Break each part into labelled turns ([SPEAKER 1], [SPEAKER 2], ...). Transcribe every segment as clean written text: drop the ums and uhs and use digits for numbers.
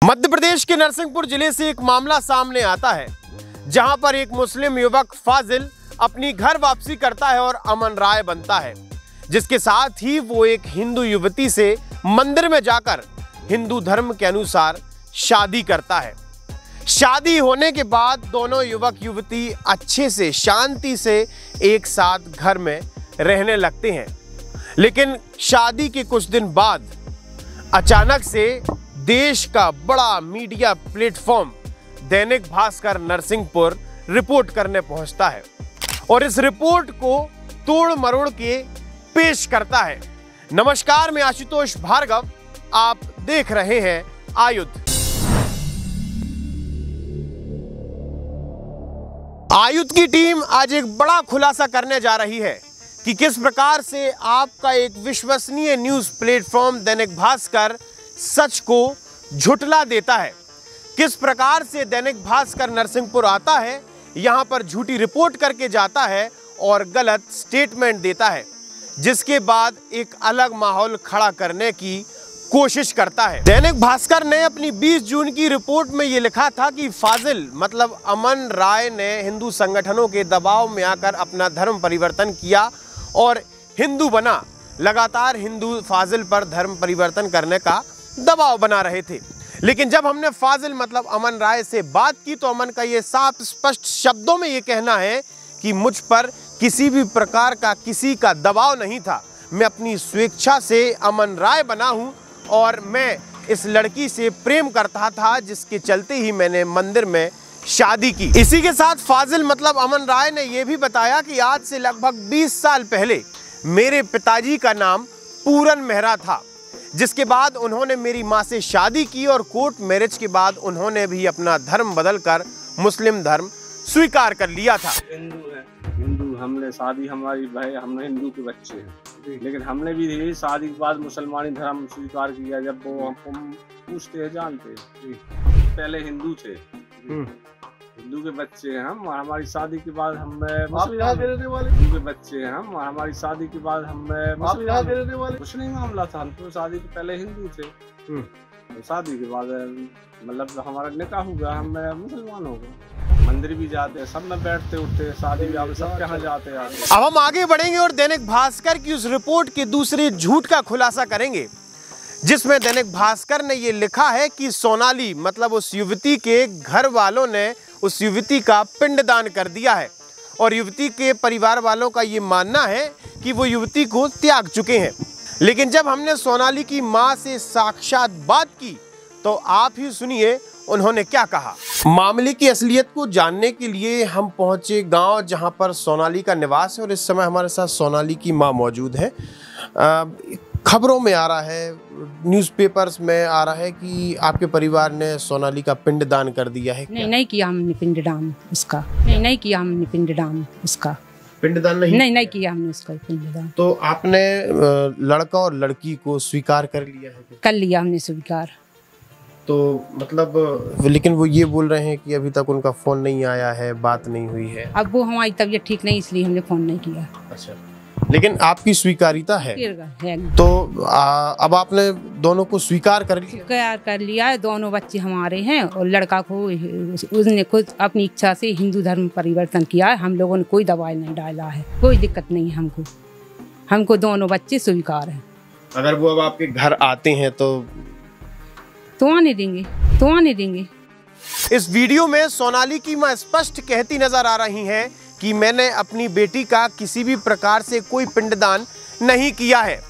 [SPEAKER 1] मध्य प्रदेश के नरसिंहपुर जिले से एक मामला सामने आता है जहां पर एक मुस्लिम युवक फाजिल अपनी घर वापसी करता है और अमन राय बनता है, जिसके साथ ही वो एक हिंदू युवती से मंदिर में जाकर हिंदू धर्म के अनुसार शादी करता है। शादी होने के बाद दोनों युवक युवती अच्छे से शांति से एक साथ घर में रहने लगते हैं, लेकिन शादी के कुछ दिन बाद अचानक से देश का बड़ा media platform Dainik Bhaskar Narsinghpur report करने पहुंचता है और इस रिपोर्ट को तोड़ मरोड़ के पेश करता है। नमस्कार, मैं आशुतोष भार्गव, आप देख रहे हैं आयुध। आयुध की टीम आज एक बड़ा खुलासा करने जा रही है कि किस प्रकार से आपका एक विश्वसनीय न्यूज प्लेटफॉर्म दैनिक भास्कर सच को झुठला देता है। किस प्रकार से दैनिक भास्कर नरसिंहपुर आता है, यहां पर झूठी रिपोर्ट करके जाता है और गलत स्टेटमेंट देता है, जिसके बाद एक अलग माहौल खड़ा करने की कोशिश करता है। दैनिक भास्कर ने अपनी 20 जून की रिपोर्ट में यह लिखा था कि फाजिल मतलब अमन राय ने हिंदू संगठनों के दबाव में आकर अपना धर्म परिवर्तन किया और हिंदू बना। लगातार हिंदू फाजिल पर धर्म परिवर्तन करने का दबाव बना रहे थे, लेकिन जब हमने फाजिल मतलब अमन राय से बात की तो अमन का ये साफ स्पष्ट शब्दों में ये कहना है कि मुझ पर किसी भी प्रकार का किसी का दबाव नहीं था। मैं अपनी स्वेच्छा से अमन राय बना हूं और मैं इस लड़की से प्रेम करता था, जिसके चलते ही मैंने मंदिर में शादी की। इसी के साथ फाजिल मतलब अमन राय ने यह भी बताया कि आज से लगभग 20 साल पहले मेरे पिताजी का नाम पूरन मेहरा था, जिसके बाद उन्होंने मेरी मां से शादी की और कोर्ट मैरिज के बाद उन्होंने भी अपना धर्म बदलकर मुस्लिम धर्म स्वीकार कर लिया था।
[SPEAKER 2] हिंदू है, हिंदू हमने शादी हमारी भाई हमने हिंदू के बच्चे हैं, लेकिन हमने भी शादी के बाद मुसलमानी धर्म स्वीकार किया। जब वो हमको पूछते हैं जानते पहले हिंदू थे, हिंदू के बच्चे हैं हम, हमारी शादी के बाद हम हिंदू के बच्चे हैं हम, हमारी शादी के बाद हम कुछ नहीं मामला था। हम तो शादी के पहले हिंदू थे, तो शादी के बाद मतलब हमारा निकाह हुआ, हम मुसलमान हो गए। मंदिर भी जाते हैं, सब में बैठते उठते, शादी ब्याह सब यहाँ जाते आते।
[SPEAKER 1] अब हम आगे बढ़ेंगे और दैनिक भास्कर की उस रिपोर्ट के दूसरे झूठ का खुलासा करेंगे, जिसमें दैनिक भास्कर ने ये लिखा है कि सोनाली मतलब उस युवती के घर वालों ने उस युवती का पिंडदान कर दिया है और युवती के परिवार वालों का ये मानना है कि वो युवती को त्याग चुके हैं। लेकिन जब हमने सोनाली की मां से साक्षात बात की तो आप ही सुनिए उन्होंने क्या कहा। मामले की असलियत को जानने के लिए हम पहुंचे गांव जहां पर सोनाली का निवास है और इस समय हमारे साथ सोनाली की मां मौजूद है। खबरों में आ रहा है, न्यूज़पेपर्स में आ रहा है कि आपके परिवार ने सोनाली का पिंडदान कर दिया है।
[SPEAKER 3] नहीं किया हमने पिंडदान उसका, नहीं किया हमने पिंडदान उसका।
[SPEAKER 1] पिंडदान नहीं
[SPEAKER 3] किया हमने उसका पिंडदान।
[SPEAKER 1] तो आपने लड़का और लड़की को स्वीकार कर लिया है?
[SPEAKER 3] कर लिया हमने स्वीकार।
[SPEAKER 1] तो मतलब लेकिन वो ये बोल रहे हैं कि अभी तक उनका फोन नहीं आया है, बात नहीं हुई है।
[SPEAKER 3] अब वो हमारी तबीयत ठीक नहीं इसलिए हमने फोन नहीं किया।
[SPEAKER 1] अच्छा, लेकिन आपकी स्वीकारिता है तो अब आपने दोनों को स्वीकार कर
[SPEAKER 3] लिया है। दोनों बच्चे हमारे हैं और लड़का को उसने खुद अपनी इच्छा से हिंदू धर्म परिवर्तन किया है। हम लोगों ने कोई दबाव नहीं डाला है, कोई दिक्कत नहीं है हमको दोनों बच्चे स्वीकार हैं।
[SPEAKER 1] अगर वो अब आपके घर आते हैं तो
[SPEAKER 3] आने देंगे।
[SPEAKER 1] इस वीडियो में सोनाली की मां स्पष्ट कहती नजर आ रही हैं कि मैंने अपनी बेटी का किसी भी प्रकार से कोई पिंडदान नहीं किया है।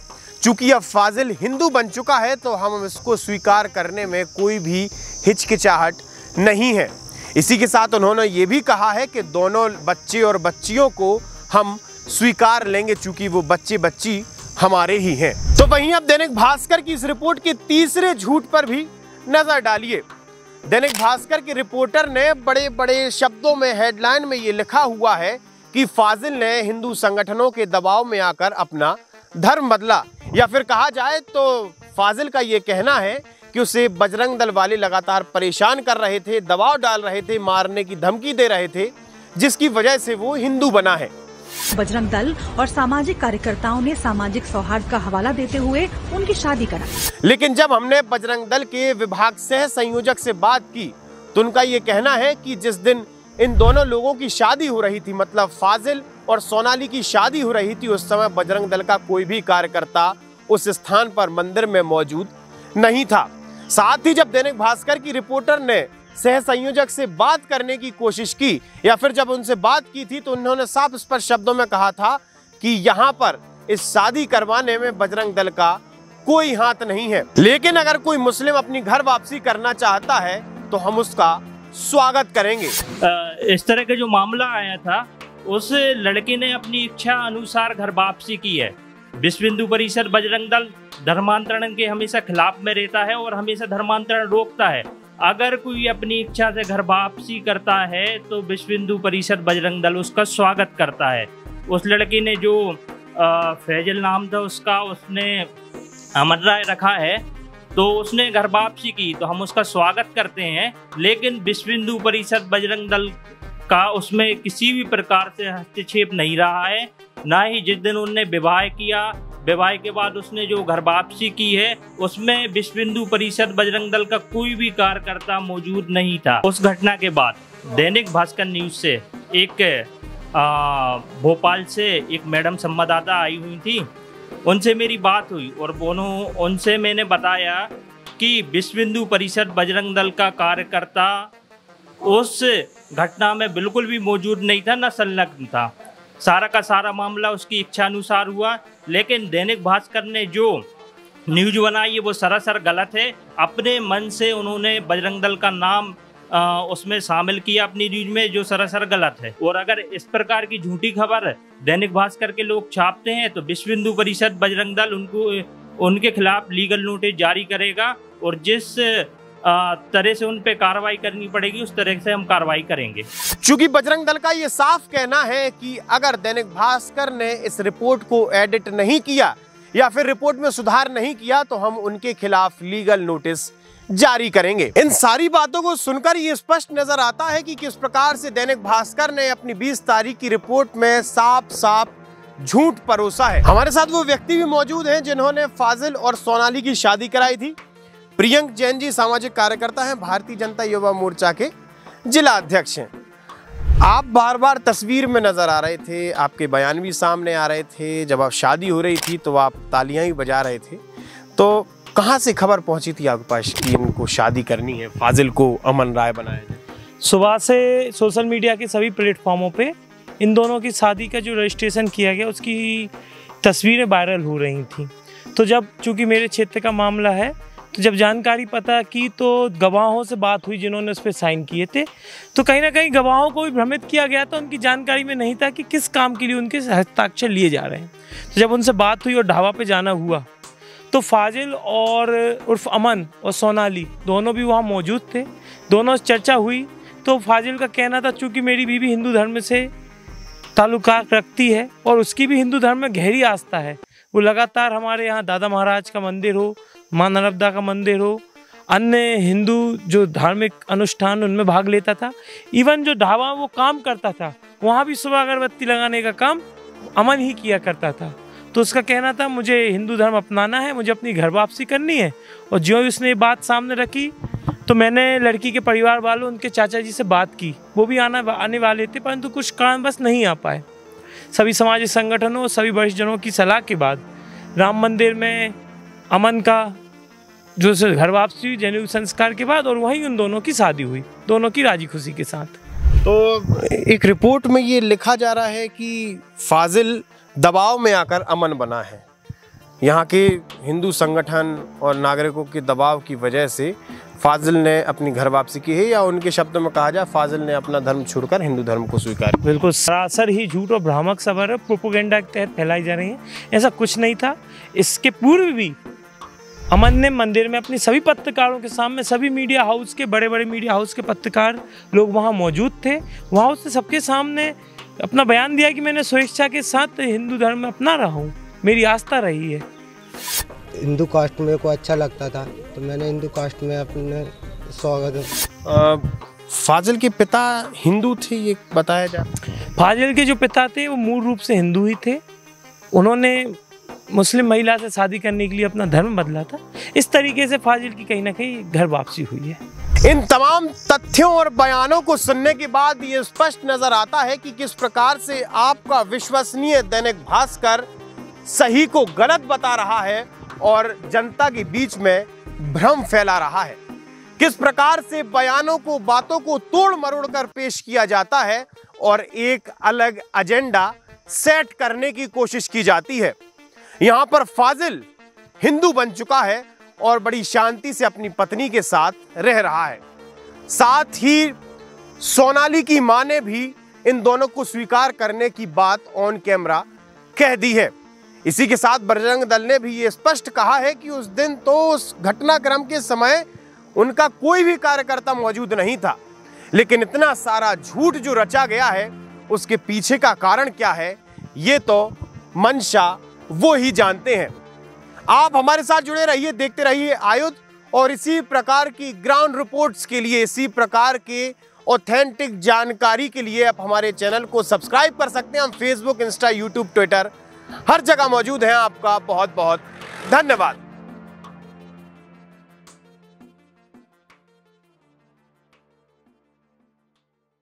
[SPEAKER 1] चूंकि अब फाजिल हिंदू बन चुका है तो हम इसको स्वीकार करने में कोई भी हिचकिचाहट नहीं है। इसी के साथ उन्होंने ये भी कहा है कि दोनों बच्चे और बच्चियों को हम स्वीकार लेंगे, चूंकि वो बच्चे बच्ची हमारे ही हैं। तो वहीं अब दैनिक भास्कर की इस रिपोर्ट के तीसरे झूठ पर भी नजर डालिए। दैनिक भास्कर के रिपोर्टर ने बड़े बड़े शब्दों में हेडलाइन में ये लिखा हुआ है कि फाजिल ने हिंदू संगठनों के दबाव में आकर अपना धर्म बदला, या फिर कहा जाए तो फाजिल का ये कहना है कि उसे बजरंग दल वाले लगातार परेशान कर रहे थे, दबाव डाल रहे थे, मारने की धमकी दे रहे थे, जिसकी वजह से वो हिंदू बना है।
[SPEAKER 4] बजरंग दल और सामाजिक कार्यकर्ताओं ने सामाजिक सौहार्द का हवाला देते हुए उनकी शादी कराई।
[SPEAKER 1] लेकिन जब हमने बजरंग दल के विभाग सह संयोजक से बात की तो उनका ये कहना है कि जिस दिन इन दोनों लोगों की शादी हो रही थी, मतलब फाजिल और सोनाली की शादी हो रही थी, उस समय बजरंग दल का कोई भी कार्यकर्ता उस स्थान पर मंदिर में मौजूद नहीं था। साथ ही जब दैनिक भास्कर की रिपोर्टर ने सह संयोजक से बात करने की कोशिश की या फिर जब उनसे बात की थी तो उन्होंने साफ स्पष्ट शब्दों में कहा था कि यहाँ पर इस शादी करवाने में बजरंग दल का कोई हाथ नहीं है, लेकिन अगर कोई मुस्लिम अपनी घर वापसी करना चाहता है तो हम उसका स्वागत करेंगे।
[SPEAKER 5] इस तरह का जो मामला आया था उस लड़के ने अपनी इच्छा अनुसार घर वापसी की है। विश्व हिंदू परिषद बजरंग दल धर्मांतरण के हमेशा खिलाफ में रहता है और हमेशा धर्मांतरण रोकता है। अगर कोई अपनी इच्छा से घर वापसी करता है तो विश्व हिंदू परिषद बजरंग दल उसका स्वागत करता है। उस लड़के ने जो फैजल नाम था उसका, उसने अमर राय रखा है, तो उसने घर वापसी की तो हम उसका स्वागत करते हैं। लेकिन विश्व हिंदू परिषद बजरंग दल का उसमें किसी भी प्रकार से हस्तक्षेप नहीं रहा है। ना ही जिस दिन उनने विवाह किया, विवाह के बाद उसने जो घर वापसी की है उसमें विश्व हिंदू परिषद बजरंग दल का कोई भी कार्यकर्ता मौजूद नहीं था। उस घटना के बाद दैनिक भास्कर न्यूज से एक भोपाल से एक मैडम संवाददाता आई हुई थी, उनसे मेरी बात हुई और उनसे मैंने बताया कि विश्व हिंदू परिषद बजरंग दल का कार्यकर्ता उस घटना में बिल्कुल भी मौजूद नहीं था, न संलग्न था। सारा का सारा मामला उसकी इच्छा अनुसार हुआ। लेकिन दैनिक भास्कर ने जो न्यूज बनाई है वो सरासर गलत है। अपने मन से उन्होंने बजरंग दल का नाम उसमें शामिल किया अपनी न्यूज में, जो सरासर गलत है। और अगर इस प्रकार की झूठी खबर दैनिक भास्कर के लोग छापते हैं तो विश्व हिंदू परिषद बजरंग दल उनके खिलाफ लीगल नोटिस जारी करेगा और जिस तरह से उन पे कार्रवाई करनी पड़ेगी उस तरह से हम कार्रवाई करेंगे।
[SPEAKER 1] चूंकि बजरंग दल का ये साफ कहना है कि अगर दैनिक भास्कर ने इस रिपोर्ट को एडिट नहीं किया या फिर रिपोर्ट में सुधार नहीं किया तो हम उनके खिलाफ लीगल नोटिस जारी करेंगे। इन सारी बातों को सुनकर ये स्पष्ट नजर आता है कि किस प्रकार से दैनिक भास्कर ने अपनी 20 तारीख की रिपोर्ट में साफ साफ झूठ परोसा है। हमारे साथ वो व्यक्ति भी मौजूद हैं जिन्होंने फाजिल और सोनाली की शादी कराई थी। प्रियंक जैन जी सामाजिक कार्यकर्ता हैं, भारतीय जनता युवा मोर्चा के जिला अध्यक्ष हैं। आप बार बार तस्वीर में नजर आ रहे थे, आपके बयान भी सामने आ रहे थे। जब आप शादी हो रही थी तो आप तालियां ही बजा रहे थे। तो कहां से खबर पहुंची थी आपके पास कि इनको शादी करनी है, फाजिल को अमन राय बनाया जाए?
[SPEAKER 6] सुबह से सोशल मीडिया के सभी प्लेटफॉर्मों पे इन दोनों की शादी का जो रजिस्ट्रेशन किया गया उसकी तस्वीरें वायरल हो रही थी। तो जब चूँकि मेरे क्षेत्र का मामला है तो जब जानकारी पता की तो गवाहों से बात हुई जिन्होंने उस पर साइन किए थे, तो कहीं ना कहीं गवाहों को भी भ्रमित किया गया था। उनकी जानकारी में नहीं था कि किस काम के लिए उनके हस्ताक्षर लिए जा रहे हैं। तो जब उनसे बात हुई और ढाबा पे जाना हुआ तो फाजिल और उर्फ अमन और सोनाली दोनों भी वहाँ मौजूद थे। दोनों से चर्चा हुई तो फाजिल का कहना था चूँकि मेरी बीवी हिंदू धर्म से ताल्लुकात रखती है और उसकी भी हिंदू धर्म में गहरी आस्था है, वो लगातार हमारे यहाँ दादा महाराज का मंदिर हो, माँ नर्मदा का मंदिर हो, अन्य हिंदू जो धार्मिक अनुष्ठान उनमें भाग लेता था। इवन जो ढाबा वो काम करता था वहाँ भी सुबह अगरबत्ती लगाने का काम अमन ही किया करता था। तो उसका कहना था मुझे हिंदू धर्म अपनाना है, मुझे अपनी घर वापसी करनी है। और जो ही उसने ये बात सामने रखी तो मैंने लड़की के परिवार वालों, उनके चाचा जी से बात की। वो भी आने वाले थे परंतु कुछ कारणवश नहीं आ पाए। सभी सामाजिक संगठनों और सभी वरिष्ठ जनों की सलाह के बाद राम मंदिर में अमन का जो घर वापसी हुई जनेऊ संस्कार के बाद, और वहीं उन दोनों की शादी हुई, दोनों की राजी खुशी के साथ।
[SPEAKER 1] तो एक रिपोर्ट में ये लिखा जा रहा है कि फाजिल दबाव में आकर अमन बना है। यहाँ के हिंदू संगठन और नागरिकों के दबाव की वजह से फाजिल ने अपनी घर वापसी की है, या उनके शब्दों में कहा जाए फाजिल ने अपना धर्म छोड़कर हिंदू धर्म को स्वीकार किया।
[SPEAKER 6] बिल्कुल सरासर ही झूठ और भ्रामक खबर प्रोपेगेंडा के तहत फैलाई जा रही है। ऐसा कुछ नहीं था। इसके पूर्व भी अमन ने मंदिर में अपनी सभी पत्रकारों के सामने, सभी मीडिया हाउस के, बड़े बड़े मीडिया हाउस के पत्रकार लोग वहाँ मौजूद थे, वहाँ उसने सबके सामने अपना बयान दिया कि मैंने स्वेच्छा के साथ हिंदू धर्म में अपना रहा हूँ, मेरी आस्था रही है।
[SPEAKER 7] हिंदू कास्ट मेरे को अच्छा लगता था तो मैंने हिंदू कास्ट में अपने स्वागत।
[SPEAKER 1] फाजिल के पिता हिंदू थे ये बताया जाए?
[SPEAKER 6] फाजिल के जो पिता थे वो मूल रूप से हिंदू ही थे। उन्होंने मुस्लिम महिला से शादी करने के लिए अपना धर्म बदला था। इस तरीके से फाजिल की कहीं ना कहीं घर वापसी हुई है।
[SPEAKER 1] इन तमाम तथ्यों और बयानों को सुनने के बाद ये स्पष्ट नजर आता है कि किस प्रकार से आपका विश्वसनीय दैनिक भास्कर सही को गलत बता रहा है और जनता के बीच में भ्रम फैला रहा है। किस प्रकार से बयानों को, बातों को तोड़ मरोड़ कर पेश किया जाता है और एक अलग एजेंडा सेट करने की कोशिश की जाती है। यहां पर फाजिल हिंदू बन चुका है और बड़ी शांति से अपनी पत्नी के साथ रह रहा है। साथ ही सोनाली की मां ने भी इन दोनों को स्वीकार करने की बात ऑन कैमरा कह दी है। इसी के साथ बजरंग दल ने भी ये स्पष्ट कहा है कि उस दिन तो उस घटनाक्रम के समय उनका कोई भी कार्यकर्ता मौजूद नहीं था, लेकिन इतना सारा झूठ जो रचा गया है उसके पीछे का कारण क्या है ये तो मंशा वो ही जानते हैं। आप हमारे साथ जुड़े रहिए, देखते रहिए आयुध, और इसी प्रकार की ग्राउंड रिपोर्ट्स के लिए, इसी प्रकार के ऑथेंटिक जानकारी के लिए आप हमारे चैनल को सब्सक्राइब कर सकते हैं। हम फेसबुक, इंस्टा, यूट्यूब, ट्विटर हर जगह मौजूद हैं। आपका बहुत बहुत धन्यवाद।